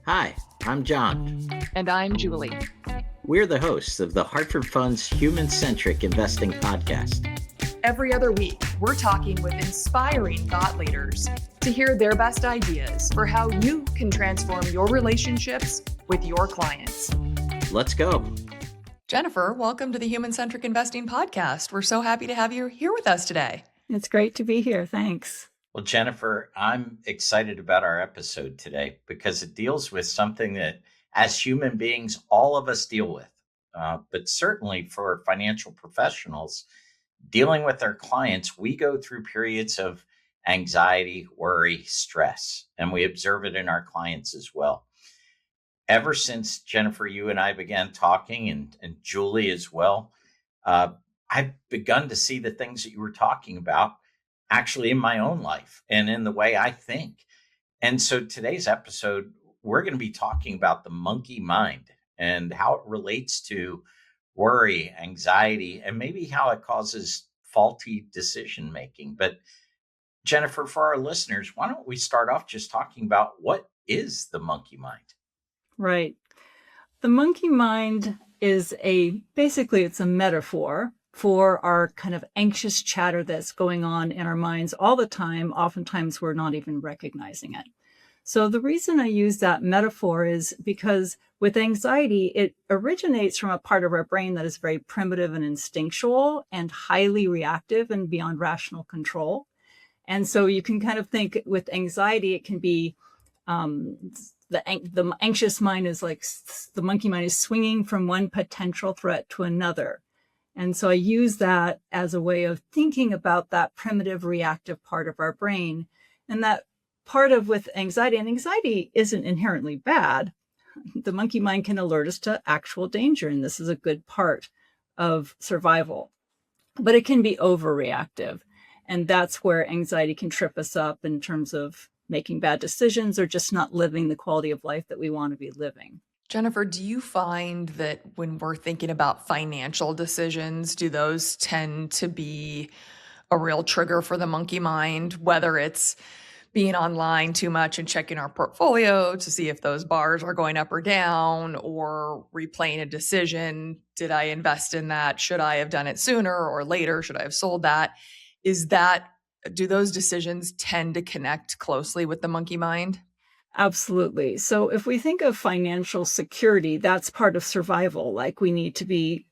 Hi, I'm John. And I'm Julie. We're the hosts of the Hartford Fund's Human Centric Investing Podcast. Every other week, we're talking with inspiring thought leaders to hear their best ideas for how you can transform your relationships with your clients. Let's go. Jennifer, welcome to the Human Centric Investing Podcast. We're so happy to have you here with us today. It's great to be here. Thanks. Well, Jennifer, I'm excited about our episode today because it deals with something that, as human beings, all of us deal with. But certainly for financial professionals, dealing with our clients, we go through periods of anxiety, worry, stress, and we observe it in our clients as well. Ever since, Jennifer, you and I began talking, and Julie as well, I've begun to see the things that you were talking about actually in my own life and in the way I think. And so today's episode, we're going to be talking about the monkey mind and how it relates to worry, anxiety, and maybe how it causes faulty decision making. But Jennifer, for our listeners, why don't we start off just talking about what is the monkey mind? Right. The monkey mind is basically it's a metaphor for our kind of anxious chatter that's going on in our minds all the time. Oftentimes we're not even recognizing it. So the reason I use that metaphor is because with anxiety, it originates from a part of our brain that is very primitive and instinctual and highly reactive and beyond rational control. And so you can kind of think with anxiety, it can be the anxious mind is like the monkey mind is swinging from one potential threat to another. And so I use that as a way of thinking about that primitive reactive part of our brain. And that part of with anxiety, and anxiety isn't inherently bad. The monkey mind can alert us to actual danger. And this is a good part of survival, but it can be overreactive. And that's where anxiety can trip us up in terms of making bad decisions or just not living the quality of life that we want to be living. Jennifer, do you find that when we're thinking about financial decisions, do those tend to be a real trigger for the monkey mind, whether it's being online too much and checking our portfolio to see if those bars are going up or down, or replaying a decision? Did I invest in that? Should I have done it sooner or later? Should I have sold that? Do those decisions tend to connect closely with the monkey mind? Absolutely. So if we think of financial security, that's part of survival. Like we need to be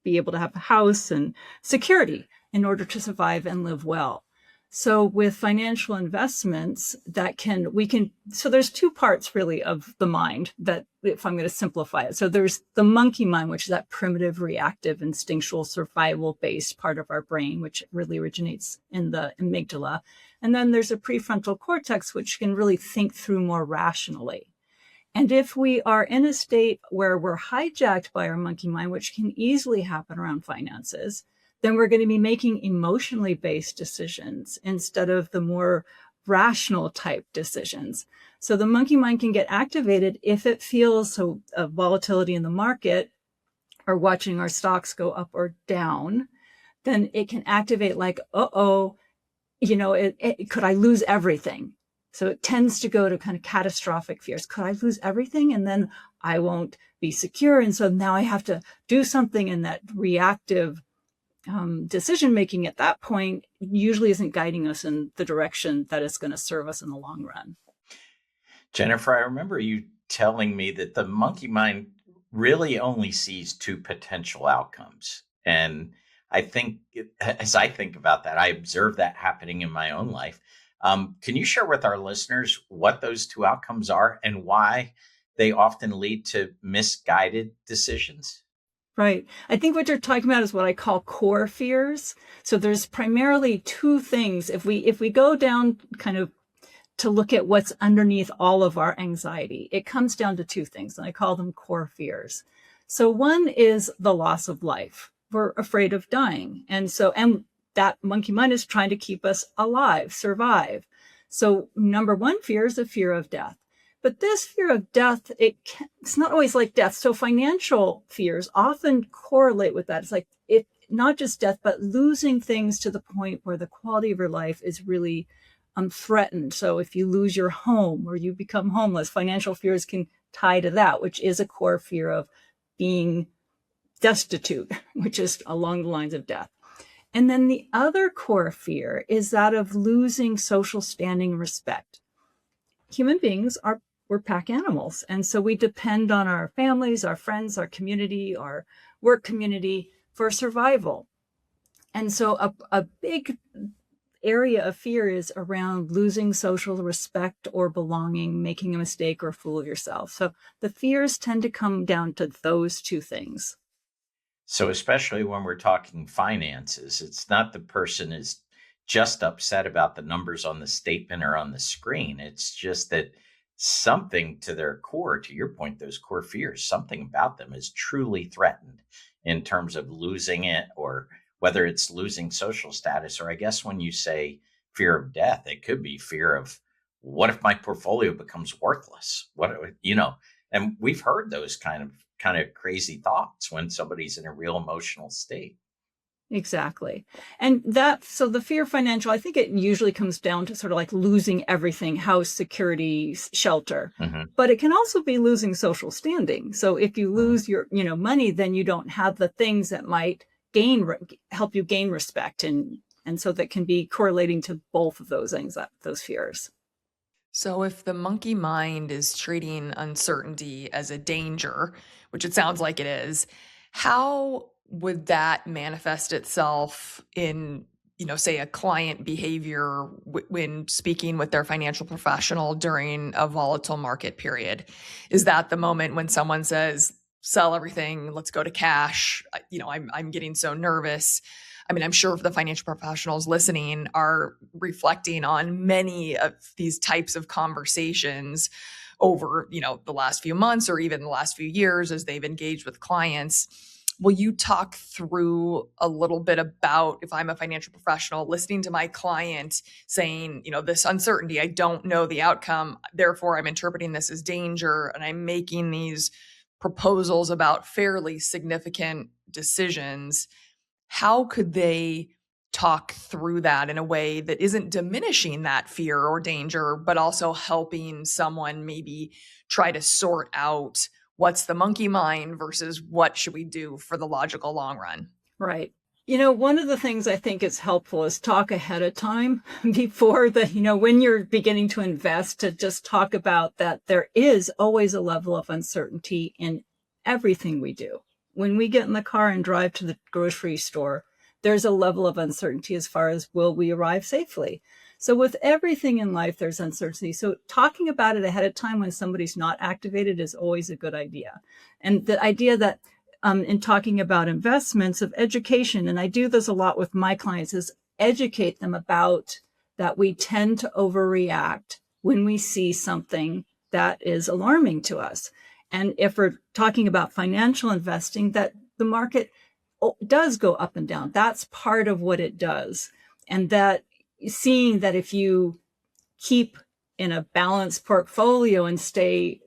able to have a house and security in order to survive and live well. So with financial investments, so there's two parts really of the mind that, if I'm going to simplify it. So there's the monkey mind, which is that primitive, reactive, instinctual, survival-based part of our brain, which really originates in the amygdala. And then there's a prefrontal cortex, which can really think through more rationally. And if we are in a state where we're hijacked by our monkey mind, which can easily happen around finances, then we're going to be making emotionally based decisions instead of the more rational type decisions. So the monkey mind can get activated if it feels volatility in the market or watching our stocks go up or down. Then it can activate like, could I lose everything? So it tends to go to kind of catastrophic fears. Could I lose everything? And then I won't be secure. And so now I have to do something, in that reactive decision making at that point usually isn't guiding us in the direction that is going to serve us in the long run. Jennifer, I remember you telling me that the monkey mind really only sees two potential outcomes. And I think as I think about that, I observe that happening in my own life. Can you share with our listeners what those two outcomes are and why they often lead to misguided decisions? Right. I think what you're talking about is what I call core fears. So there's primarily two things. If we go down kind of to look at what's underneath all of our anxiety, it comes down to two things, and I call them core fears. So one is the loss of life. We're afraid of dying. And that monkey mind is trying to keep us alive, survive. So number one fear is the fear of death. But this fear of death, it's not always like death. So financial fears often correlate with that. It's like not just death, but losing things to the point where the quality of your life is really threatened. So if you lose your home or you become homeless, financial fears can tie to that, which is a core fear of being destitute, which is along the lines of death. And then the other core fear is that of losing social standing and respect. Human beings we're pack animals. And so we depend on our families, our friends, our community, our work community for survival. And so a big area of fear is around losing social respect or belonging, making a mistake or a fool of yourself. So the fears tend to come down to those two things. So, especially when we're talking finances, it's not the person is just upset about the numbers on the statement or on the screen. It's just that something to their core, to your point, those core fears, something about them is truly threatened in terms of losing it, or whether it's losing social status, or I guess when you say fear of death, it could be fear of what if my portfolio becomes worthless? And we've heard those kind of crazy thoughts when somebody's in a real emotional state. Exactly. And so the fear of financial, I think it usually comes down to sort of like losing everything, house, security, shelter. Hmm. But it can also be losing social standing. So if you lose your, money, then you don't have the things that might help you gain respect. And so that can be correlating to both of those things, those fears. So, if the monkey mind is treating uncertainty as a danger, which it sounds like it is, how would that manifest itself in, say a client behavior when speaking with their financial professional during a volatile market period? Is that the moment when someone says, sell everything, let's go to cash? I'm getting so nervous. I mean, I'm sure if the financial professionals listening are reflecting on many of these types of conversations over, the last few months or even the last few years as they've engaged with clients. Will you talk through a little bit about, if I'm a financial professional listening to my client saying, this uncertainty, I don't know the outcome, therefore I'm interpreting this as danger, and I'm making these proposals about fairly significant decisions, how could they talk through that in a way that isn't diminishing that fear or danger, but also helping someone maybe try to sort out what's the monkey mind versus what should we do for the logical long run? Right. One of the things I think is helpful is talk ahead of time before when you're beginning to invest, to just talk about that there is always a level of uncertainty in everything we do. When we get in the car and drive to the grocery store, there's a level of uncertainty as far as will we arrive safely? So with everything in life, there's uncertainty. So talking about it ahead of time when somebody's not activated is always a good idea. And the idea that in talking about investments, of education, and I do this a lot with my clients, is educate them about that we tend to overreact when we see something that is alarming to us. And if we're talking about financial investing, that the market does go up and down. That's part of what it does. And that seeing that if you keep in a balanced portfolio and stay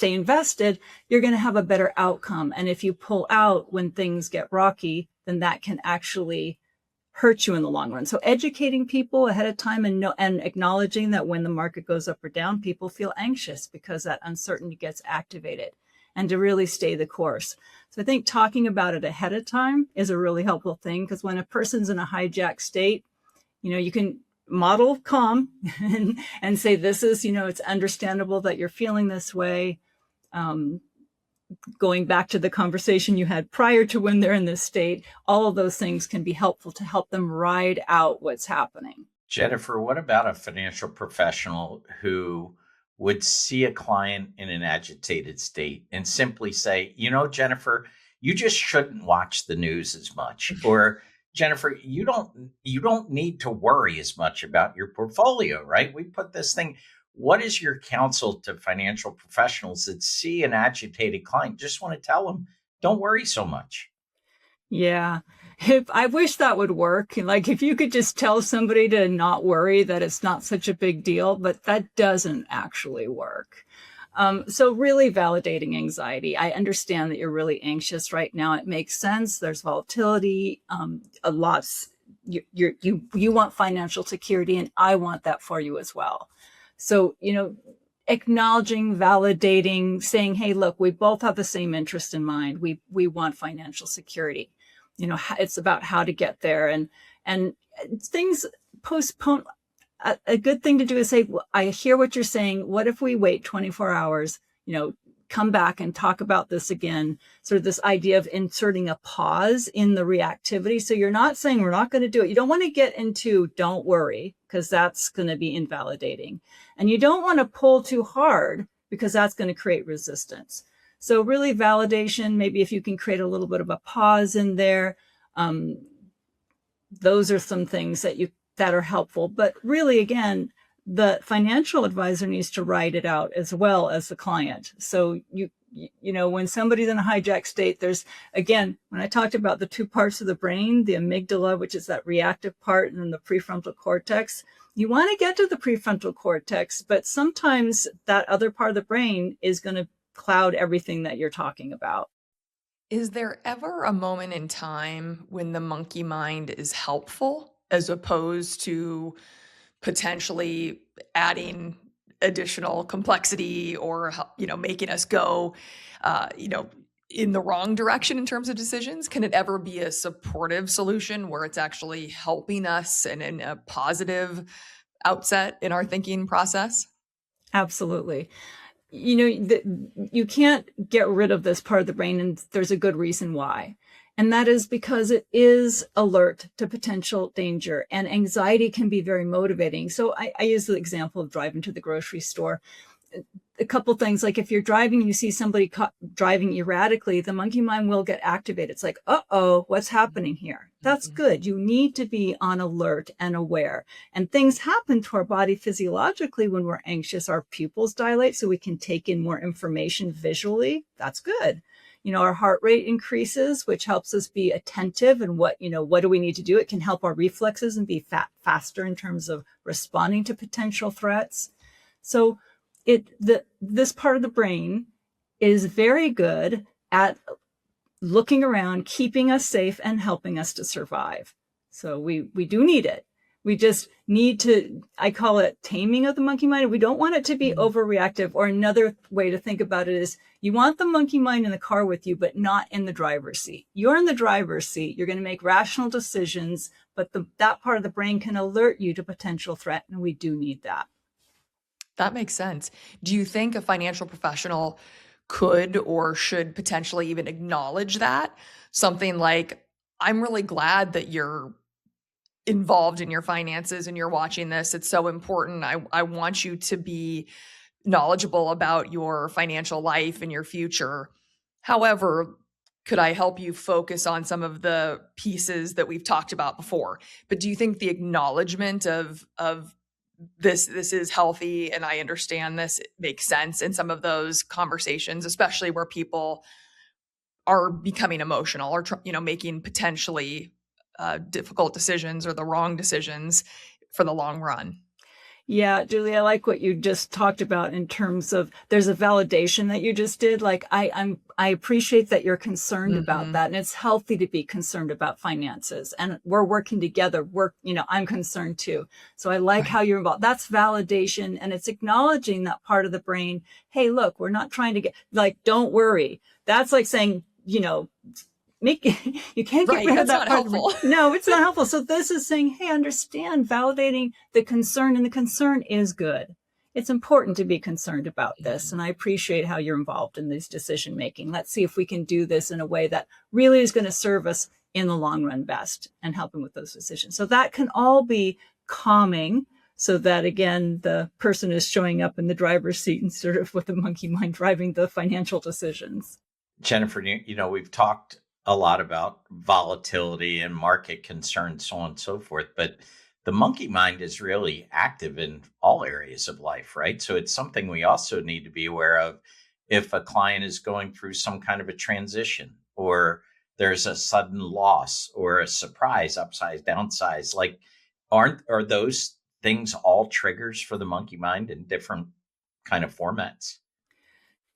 invested, you're going to have a better outcome. And if you pull out when things get rocky, then that can actually hurt you in the long run. So educating people ahead of time and acknowledging that when the market goes up or down, people feel anxious because that uncertainty gets activated, and to really stay the course. So I think talking about it ahead of time is a really helpful thing, because when a person's in a hijacked state, you can model calm and say, this is, it's understandable that you're feeling this way. Going back to the conversation you had prior to when they're in this state, all of those things can be helpful to help them ride out what's happening. Jennifer, what about a financial professional who would see a client in an agitated state and simply say, Jennifer, you just shouldn't watch the news as much, or Jennifer, you don't need to worry as much about your portfolio, right? We put this thing. What is your counsel to financial professionals that see an agitated client? Just want to tell them, don't worry so much. Yeah. I wish that would work. Like if you could just tell somebody to not worry, that it's not such a big deal, but that doesn't actually work. So really validating anxiety. I understand that you're really anxious right now. It makes sense. There's volatility, a lot you want financial security, and I want that for you as well. So, acknowledging, validating, saying, hey, look, we both have the same interest in mind. We want financial security. It's about how to get there, and things postpone. A good thing to do is say, well, I hear what you're saying. What if we wait 24 hours, come back and talk about this again? Sort of this idea of inserting a pause in the reactivity. So you're not saying we're not going to do it. You don't want to get into don't worry, because that's going to be invalidating. And you don't want to pull too hard, because that's going to create resistance. So really validation, maybe if you can create a little bit of a pause in there, those are some things that are helpful. But really, again, the financial advisor needs to write it out as well as the client. So when somebody's in a hijack state, there's, again, when I talked about the two parts of the brain, the amygdala, which is that reactive part, and then the prefrontal cortex, you want to get to the prefrontal cortex, but sometimes that other part of the brain is going to cloud everything that you're talking about. Is there ever a moment in time when the monkey mind is helpful as opposed to potentially adding additional complexity or making us go in the wrong direction in terms of decisions? Can it ever be a supportive solution where it's actually helping us and in a positive outset in our thinking process? Absolutely. You can't get rid of this part of the brain, and there's a good reason why. And that is because it is alert to potential danger, and anxiety can be very motivating. So I use the example of driving to the grocery store. A couple things, like if you're driving, you see somebody driving erratically, the monkey mind will get activated. It's like, uh-oh, what's happening here? That's good. You need to be on alert and aware. And things happen to our body physiologically when we're anxious. Our pupils dilate so we can take in more information visually. That's good. Our heart rate increases, which helps us be attentive, and what do we need to do? It can help our reflexes and be faster in terms of responding to potential threats. So this part of the brain is very good at looking around, keeping us safe, and helping us to survive. So we do need it. We just need to, I call it taming of the monkey mind. We don't want it to be overreactive. Or another way to think about it is, you want the monkey mind in the car with you, but not in the driver's seat. You're in the driver's seat. You're going to make rational decisions, but that part of the brain can alert you to potential threat, and we do need that. That makes sense. Do you think a financial professional could or should potentially even acknowledge that? Something like, I'm really glad that you're involved in your finances and you're watching this. It's so important. I want you to be knowledgeable about your financial life and your future. However, could I help you focus on some of the pieces that we've talked about before? But do you think the acknowledgement of this is healthy and I understand this, it makes sense in some of those conversations, especially where people are becoming emotional or making potentially difficult decisions or the wrong decisions for the long run? Yeah, Julie, I like what you just talked about in terms of there's a validation that you just did. Like I appreciate that you're concerned about that, and it's healthy to be concerned about finances. And we're working together. I'm concerned too. So I like how you're involved. That's validation, and it's acknowledging that part of the brain. Hey, look, we're not trying to get don't worry. That's like saying, you can't get rid of that part. No, it's not helpful. So this is saying, hey, understand, validating the concern, and the concern is good. It's important to be concerned about this, and I appreciate how you're involved in this decision making. Let's see if we can do this in a way that really is going to serve us in the long run best and helping with those decisions. So that can all be calming, so that again, the person is showing up in the driver's seat instead of with the monkey mind driving the financial decisions. Jennifer, we've talked a lot about volatility and market concerns, so on and so forth. But the monkey mind is really active in all areas of life, right? So it's something we also need to be aware of if a client is going through some kind of a transition, or there's a sudden loss or a surprise, upsize, downsize. Like, are those things all triggers for the monkey mind in different kind of formats?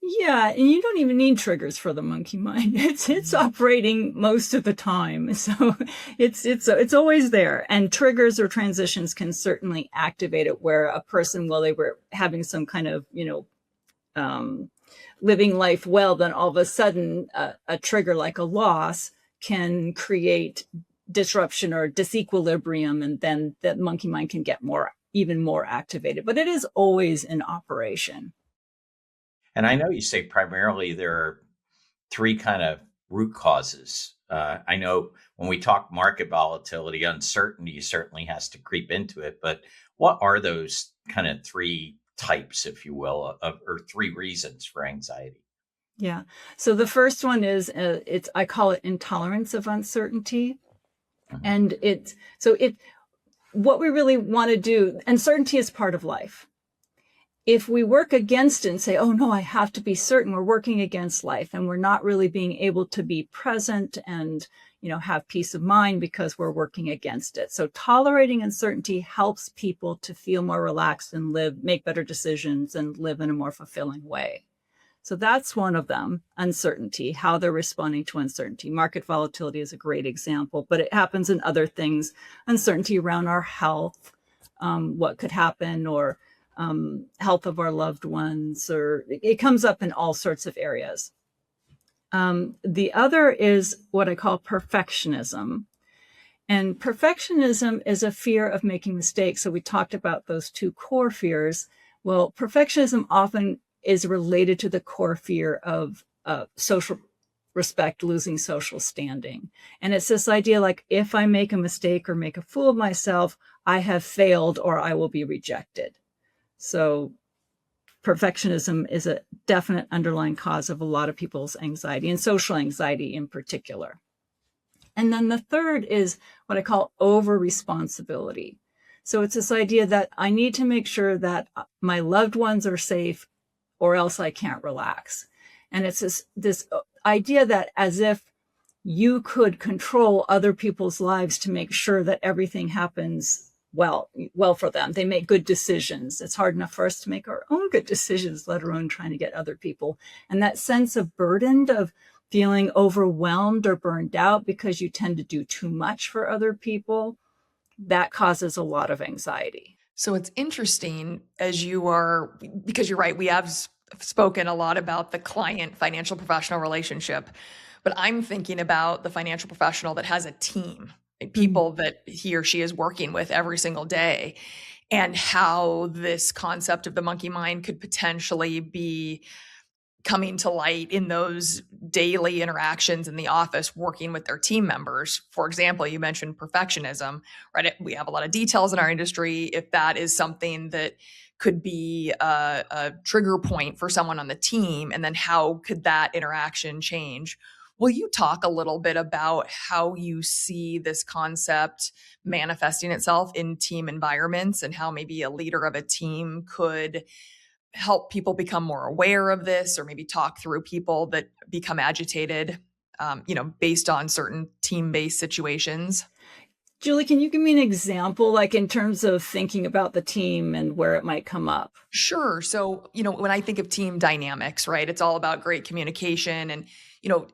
Yeah, and you don't even need triggers for the monkey mind. It's operating most of the time, so it's always there. And triggers or transitions can certainly activate it. Where a person, while they were having some kind of um, living life well, then all of a sudden a trigger like a loss can create disruption or disequilibrium, and then the monkey mind can get even more activated. But it is always in operation. And I know you say primarily there are three kind of root causes. I know when we talk market volatility, uncertainty certainly has to creep into it. But what are those kind of three types, if you will, or three reasons for anxiety? Yeah. So the first one is I call it intolerance of uncertainty. Mhm. And what we really want to do, uncertainty is part of life. If we work against it and say, oh no, I have to be certain, we're working against life, and we're not really being able to be present and, have peace of mind because we're working against it. So tolerating uncertainty helps people to feel more relaxed and make better decisions and live in a more fulfilling way. So that's one of them, uncertainty, how they're responding to uncertainty. Market volatility is a great example, but it happens in other things, uncertainty around our health, what could happen, or health of our loved ones, or it comes up in all sorts of areas. The other is what I call perfectionism. And perfectionism is a fear of making mistakes. So we talked about those two core fears. Well, perfectionism often is related to the core fear of social respect, losing social standing. And it's this idea like, if I make a mistake or make a fool of myself, I have failed or I will be rejected. So perfectionism is a definite underlying cause of a lot of people's anxiety, and social anxiety in particular. And then the third is what I call over responsibility. So it's this idea that I need to make sure that my loved ones are safe or else I can't relax. And it's this idea that as if you could control other people's lives to make sure that everything happens well for them. They make good decisions. It's hard enough for us to make our own good decisions, let alone trying to get other people. And that sense of burden, of feeling overwhelmed or burned out because you tend to do too much for other people, that causes a lot of anxiety. So it's interesting because you're right, we have spoken a lot about the client financial professional relationship, but I'm thinking about the financial professional that has a team, like people that he or she is working with every single day, and how this concept of the monkey mind could potentially be coming to light in those daily interactions in the office working with their team members. For example, you mentioned perfectionism, right? We have a lot of details in our industry. If that is something that could be a trigger point for someone on the team, and then how could that interaction change? Will you talk a little bit about how you see this concept manifesting itself in team environments, and how maybe a leader of a team could help people become more aware of this, or maybe talk through people that become agitated, based on certain team-based situations? Julie, can you give me an example, like in terms of thinking about the team and where it might come up? Sure. So, when I think of team dynamics, right, it's all about great communication. And,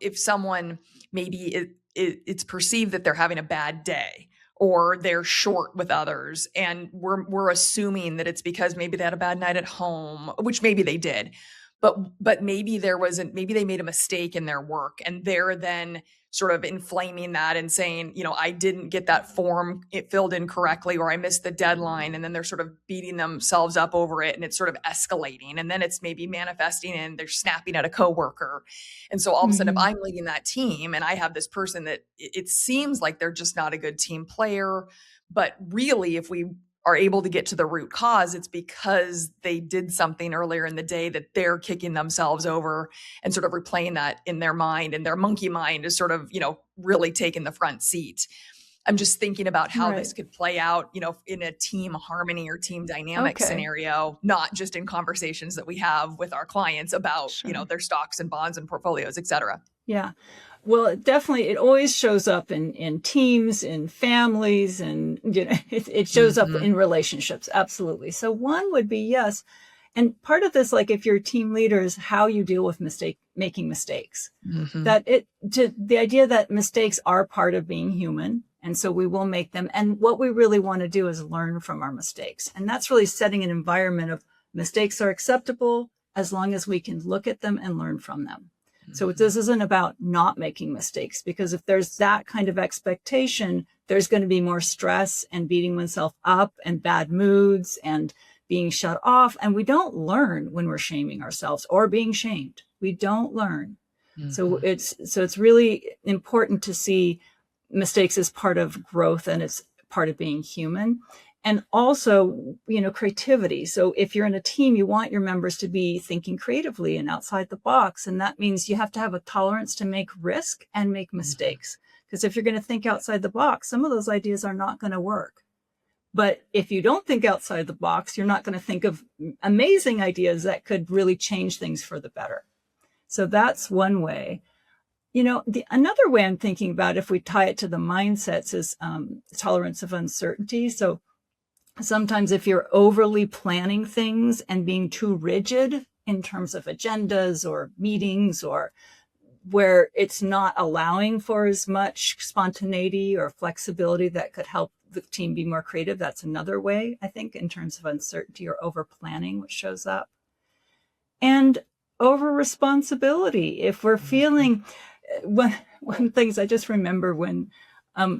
if someone maybe it's perceived that they're having a bad day, or they're short with others, and we're assuming that it's because maybe they had a bad night at home, which maybe they did, but maybe maybe they made a mistake in their work, and they're then sort of inflaming that and saying, I didn't get that form it filled in correctly, or I missed the deadline. And then they're sort of beating themselves up over it, and it's sort of escalating. And then it's maybe manifesting and they're snapping at a coworker. And so all of a sudden, if I'm leading that team and I have this person that it seems like they're just not a good team player, but really, if we are able to get to the root cause, it's because they did something earlier in the day that they're kicking themselves over and sort of replaying that in their mind, and their monkey mind is sort of, really taking the front seat. I'm just thinking about how Right. this could play out, in a team harmony or team dynamic Okay. scenario, not just in conversations that we have with our clients about, Sure. their stocks and bonds and portfolios, et cetera. Yeah. Well, it always shows up in teams, in families, and it shows up Mhm. in relationships. Absolutely. So one would be, yes, And part of this, like if you're a team leader, is how you deal with making mistakes. Mm-hmm. The idea that mistakes are part of being human. And so we will make them. And what we really want to do is learn from our mistakes. And that's really setting an environment of mistakes are acceptable as long as we can look at them and learn from them. So this isn't about not making mistakes, because if there's that kind of expectation, there's going to be more stress and beating oneself up and bad moods and being shut off. And we don't learn when we're shaming ourselves or being shamed. We don't learn. So Mm-hmm. it's really important to see mistakes as part of growth, and it's part of being human. And also, creativity. So if you're in a team, you want your members to be thinking creatively and outside the box. And that means you have to have a tolerance to make risk and make mistakes. Because if you're going to think outside the box, some of those ideas are not going to work. But if you don't think outside the box, you're not going to think of amazing ideas that could really change things for the better. So that's one way. Another way I'm thinking about, if we tie it to the mindsets, is tolerance of uncertainty. So sometimes if you're overly planning things and being too rigid in terms of agendas or meetings, or where it's not allowing for as much spontaneity or flexibility that could help the team be more creative, that's another way, I think, in terms of uncertainty or over planning, which shows up. And over responsibility. If we're feeling, one things I just remember when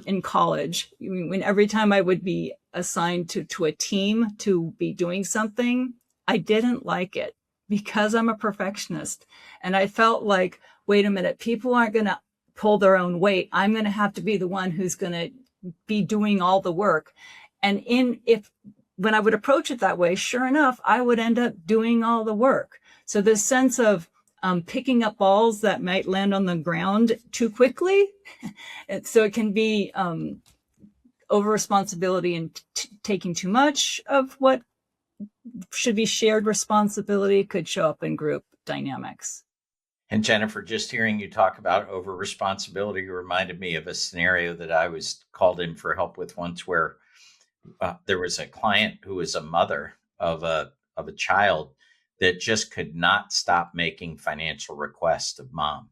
in college, when every time I would be assigned to a team to be doing something, I didn't like it because I'm a perfectionist. And I felt like, wait a minute, people aren't going to pull their own weight. I'm going to have to be the one who's going to be doing all the work. And when I would approach it that way, sure enough, I would end up doing all the work. So this sense of picking up balls that might land on the ground too quickly. So it can be over responsibility and taking too much of what should be shared responsibility could show up in group dynamics. And Jennifer, just hearing you talk about over responsibility reminded me of a scenario that I was called in for help with once, where there was a client who was a mother of a child that just could not stop making financial requests of mom.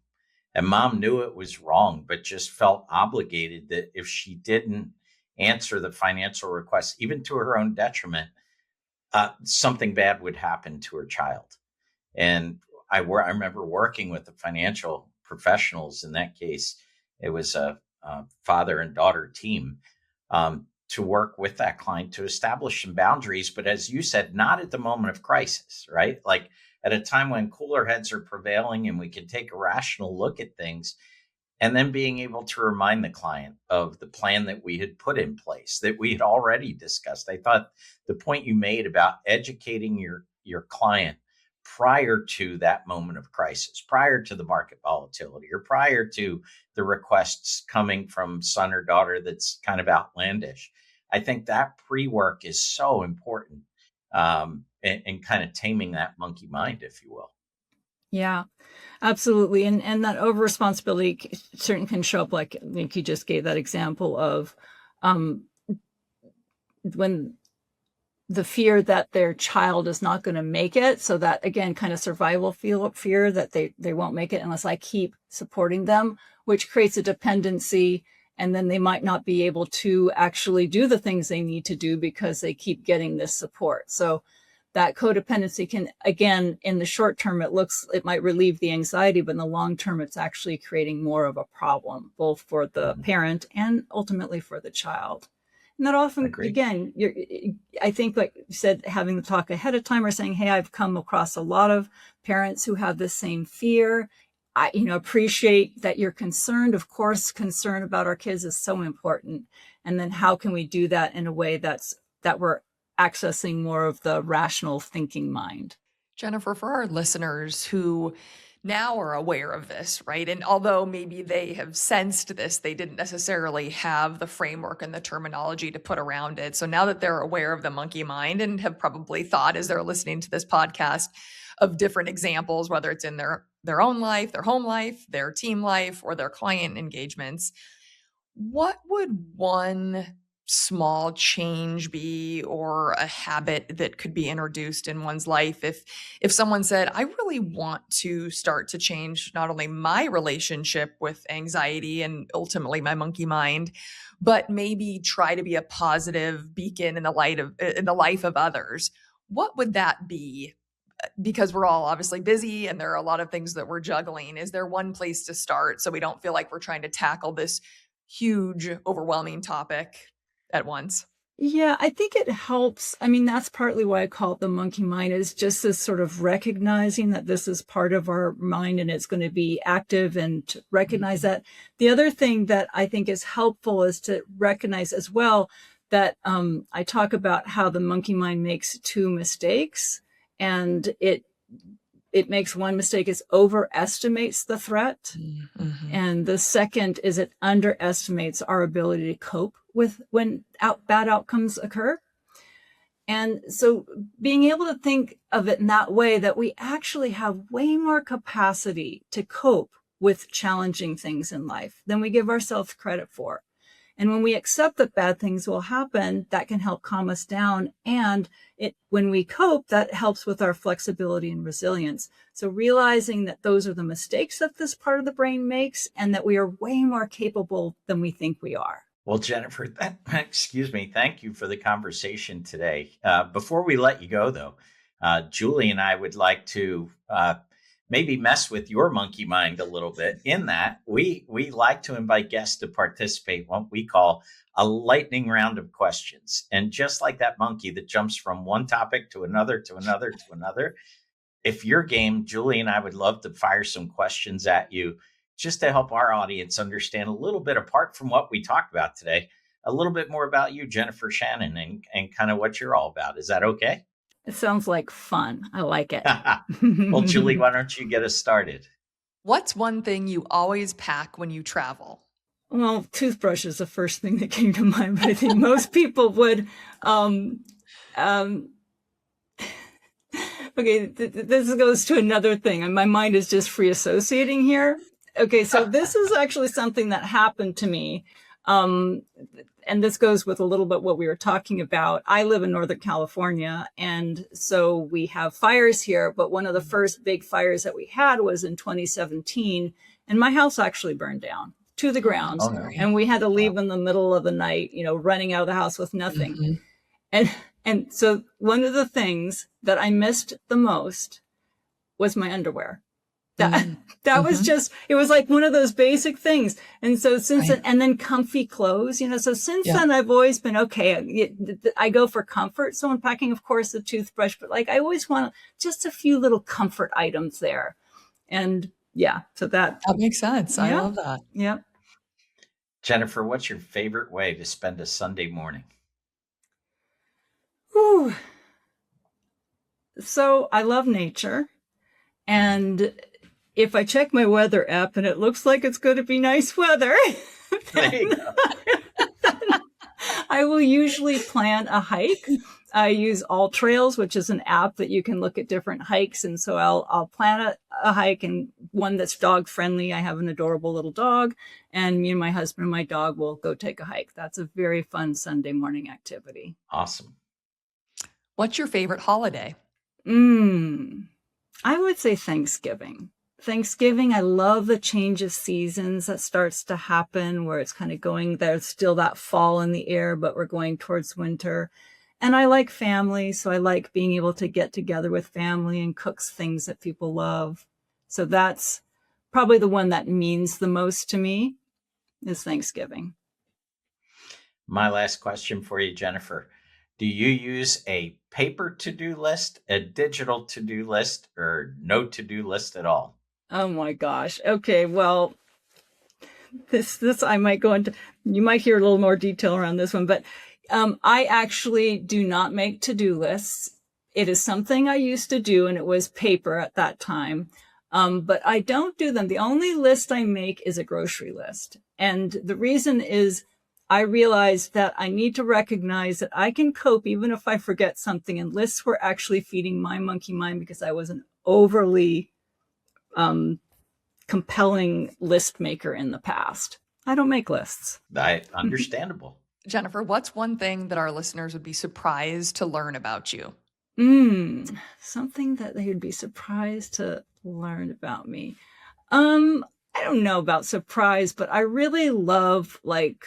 And mom knew it was wrong, but just felt obligated that if she didn't answer the financial request, even to her own detriment, something bad would happen to her child. And I remember working with the financial professionals in that case. It was a father and daughter team, to work with that client to establish some boundaries. But as you said, not at the moment of crisis, right? Like at a time when cooler heads are prevailing and we can take a rational look at things, and then being able to remind the client of the plan that we had put in place, that we had already discussed. I thought the point you made about educating your client prior to that moment of crisis, prior to the market volatility, or prior to the requests coming from son or daughter that's kind of outlandish. I think that pre-work is so important, in kind of taming that monkey mind, if you will. Yeah, absolutely. And that over responsibility certainly can show up, like you just gave that example of when the fear that their child is not going to make it. So that, again, kind of survival fear that they won't make it unless I keep supporting them, which creates a dependency. And then they might not be able to actually do the things they need to do because they keep getting this support. So that codependency can, again, in the short term, it might relieve the anxiety, but in the long term, it's actually creating more of a problem, both for the parent and ultimately for the child. And that often, again, I think, like you said, having the talk ahead of time or saying, hey, I've come across a lot of parents who have the same fear. I appreciate that you're concerned. Of course, concern about our kids is so important. And then how can we do that in a way that we're accessing more of the rational thinking mind? Jennifer, for our listeners who now are aware of this, right? And although maybe they have sensed this, they didn't necessarily have the framework and the terminology to put around it. So now that they're aware of the monkey mind and have probably thought as they're listening to this podcast of different examples, whether it's in their own life, their home life, their team life, or their client engagements, what would one small change be, or a habit that could be introduced in one's life? If someone said, I really want to start to change not only my relationship with anxiety and ultimately my monkey mind, but maybe try to be a positive beacon in the life of others, what would that be? Because we're all obviously busy and there are a lot of things that we're juggling. Is there one place to start so we don't feel like we're trying to tackle this huge, overwhelming topic at once? Yeah, I think it helps. I mean, that's partly why I call it the monkey mind, is just this sort of recognizing that this is part of our mind and it's going to be active, and to recognize that. The other thing that I think is helpful is to recognize as well that I talk about how the monkey mind makes two mistakes, and it makes one mistake is overestimates the threat. Mm-hmm. And the second is it underestimates our ability to cope with when bad outcomes occur. And so being able to think of it in that way, that we actually have way more capacity to cope with challenging things in life than we give ourselves credit for. And when we accept that bad things will happen, that can help calm us down. And when we cope, that helps with our flexibility and resilience. So realizing that those are the mistakes that this part of the brain makes, and that we are way more capable than we think we are. Well, Jennifer, excuse me, thank you for the conversation today. Before we let you go, though, Julie and I would like to maybe mess with your monkey mind a little bit, in that we like to invite guests to participate in what we call a lightning round of questions. And just like that monkey that jumps from one topic to another, to another, to another, if you're game, Julie and I would love to fire some questions at you just to help our audience understand a little bit, apart from what we talked about today, a little bit more about you, Jennifer Shannon, and kind of what you're all about. Is that okay? It sounds like fun. I like it. Well, Julie, why don't you get us started? What's one thing you always pack when you travel? Well, toothbrush is the first thing that came to mind, but I think most people would. Okay, this goes to another thing, and my mind is just free associating here. Okay, so this is actually something that happened to me. And this goes with a little bit what we were talking about. I live in Northern California, and so we have fires here, but one of the first big fires that we had was in 2017, and my house actually burned down to the ground. Oh, no. And we had to leave in the middle of the night, running out of the house with nothing. Mm-hmm. And so one of the things that I missed the most was my underwear. That was just, it was like one of those basic things. And so since then, and then comfy clothes, so since then I've always been, okay, I go for comfort. So when packing, of course, the toothbrush, but like I always want just a few little comfort items there. And yeah, so that makes sense. I love that. Yeah. Jennifer, what's your favorite way to spend a Sunday morning? Whew. So I love nature. And if I check my weather app and it looks like it's going to be nice weather, There you go. I will usually plan a hike. I use All Trails, which is an app that you can look at different hikes. And so I'll plan a hike, and one that's dog friendly. I have an adorable little dog, and me and my husband and my dog will go take a hike. That's a very fun Sunday morning activity. Awesome. What's your favorite holiday? I would say Thanksgiving. Thanksgiving, I love the change of seasons that starts to happen, where it's kind of going, there's still that fall in the air, but we're going towards winter. And I like family, so I like being able to get together with family and cook things that people love. So that's probably the one that means the most to me, is Thanksgiving. My last question for you, Jennifer. Do you use a paper to-do list, a digital to-do list, or no to-do list at all? Oh my gosh. Okay, well, this I might go into, you might hear a little more detail around this one, but I actually do not make to-do lists. It is something I used to do, and it was paper at that time. But I don't do them. The only list I make is a grocery list. And the reason is I realized that I need to recognize that I can cope even if I forget something. And lists were actually feeding my monkey mind, because I was an overly compelling list maker in the past. I don't make lists. Understandable. Jennifer, what's one thing that our listeners would be surprised to learn about you? Something that they would be surprised to learn about me. I don't know about surprise, but I really love like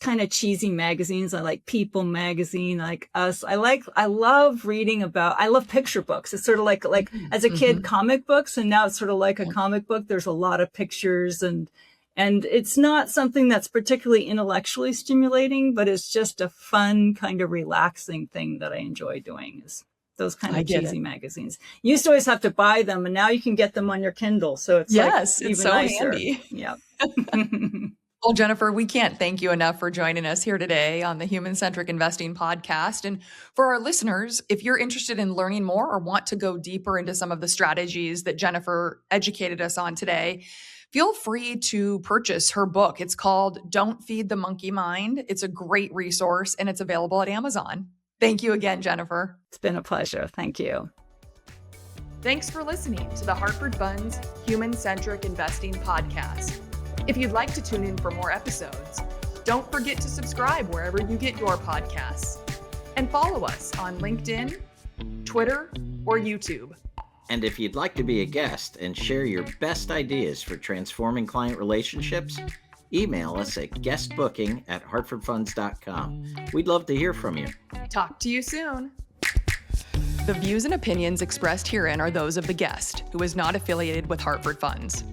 kind of cheesy magazines. I like People magazine, like Us. I love I love picture books. It's sort of like as a kid, comic books, and now it's sort of like a comic book. There's a lot of pictures and it's not something that's particularly intellectually stimulating, but it's just a fun kind of relaxing thing that I enjoy doing is those kind of cheesy magazines. You used to always have to buy them, and now you can get them on your Kindle. So it's it's even so nicer. handy. Yeah. Well, Jennifer, we can't thank you enough for joining us here today on the Human Centric Investing podcast. And for our listeners, if you're interested in learning more or want to go deeper into some of the strategies that Jennifer educated us on today, feel free to purchase her book. It's called Don't Feed the Monkey Mind. It's a great resource and it's available at Amazon. Thank you again, Jennifer. It's been a pleasure. Thank you. Thanks for listening to the Hartford Funds Human Centric Investing podcast. If you'd like to tune in for more episodes, don't forget to subscribe wherever you get your podcasts and follow us on LinkedIn, Twitter, or YouTube. And if you'd like to be a guest and share your best ideas for transforming client relationships, email us at guestbooking@hartfordfunds.com. We'd love to hear from you. Talk to you soon. The views and opinions expressed herein are those of the guest, who is not affiliated with Hartford Funds.